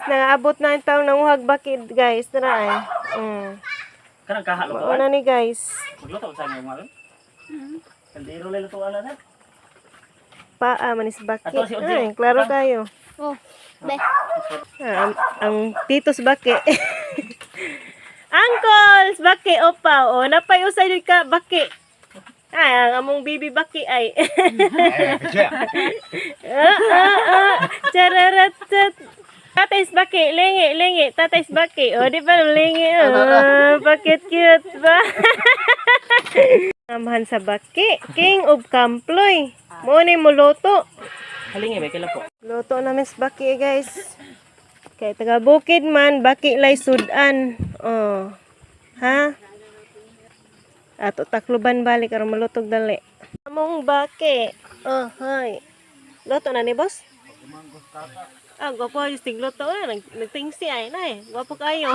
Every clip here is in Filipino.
Nangaabot na yung taong nanguhag bakit guys. Tara ay. Kanang kahalo to. Mauna ni guys. Magluto sa mga ngayon. Kaldero lang luto ala na. Paa manis bakit. Ato si Oji. Ay, klaro kayo. Oh, be. Ang titos baki. Uncles, baki opa. O napay usay jud ka baki. Ay, ang among bibi baki ay. Chararatat. Tatais baki, lingi. Tatais baki. O, di ba lingi? Bakit cute ba? Amahan sa baki. King of Kamploy. Mo ni mo loto. Halingi ba kila po. Loto na mis baki guys. Kay taga bukid man, baki lay sudan. Oh. Ha? Ato takluban balik aron malutog dali. Among baki. Oh, hay. Loto na ni boss? Ah, gwapo yung tigloto. Nagtingsi ay na eh. Gwapo kayo.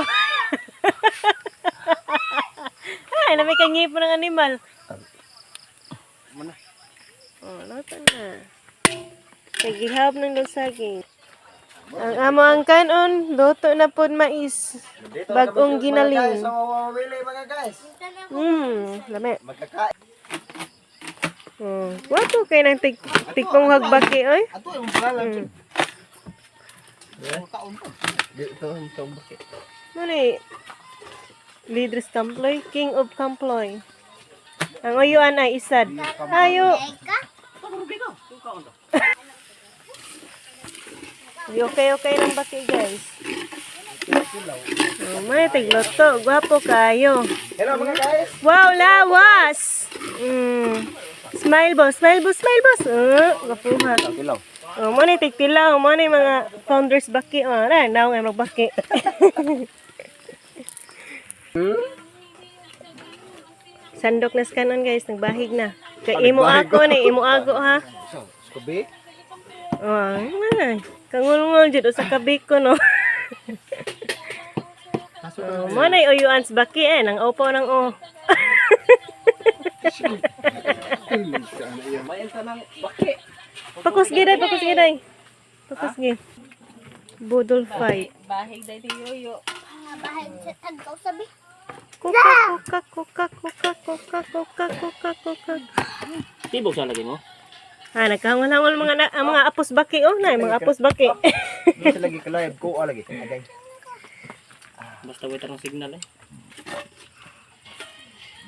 Ay, na may kangipon ng animal. Oh, loto na. Kagihab ng lusaging. Ang amo ang kanon, luto na po mais. Bagong ginaling. Lami. Wapo kayo ng tikpong hagbaki, oy. Mali. Leaders Kamploy, King of Kamploy. Ang uyuan ay isad. Ayo. Okay lang baki guys. May tigloto. Gwapo kayo. Hello mga guys. Wow, lawas. Smile boss. Gwapo ha. Mo ni tigtilaw. Mo ni mga founders baki. Naw nga magbaki. Sandok na kanon guys. Nagbahig na. Kay imo ako ni. Imo ago ha. Skubi. Ay. Kangulungol jud sa kabik ko no. Mo na uyuan sa baki nang opo nang o. Mayan ka ng baki. Pakusgi. Budol fight. Bahig dahil yoyo. Bahig sa tagkaw sabi. Kuka. Tibok siya lagi mo. Nagkahangol-hangol mga apos baki mga apos baki. Dito lagi kalayab ko lagi. Agay. Basta wait ang signal eh.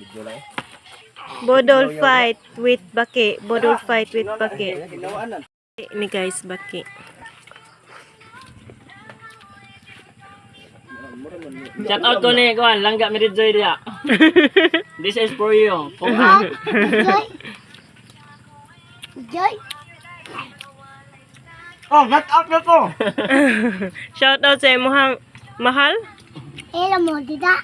Video lang. Bodol fight with baki. Ini guys baki. Shout out ko ni Kuan, langga mi Joy dia. This is for you. Joy. Oh, back up na to. Shout out sa imong mahal. Hello mo, dida.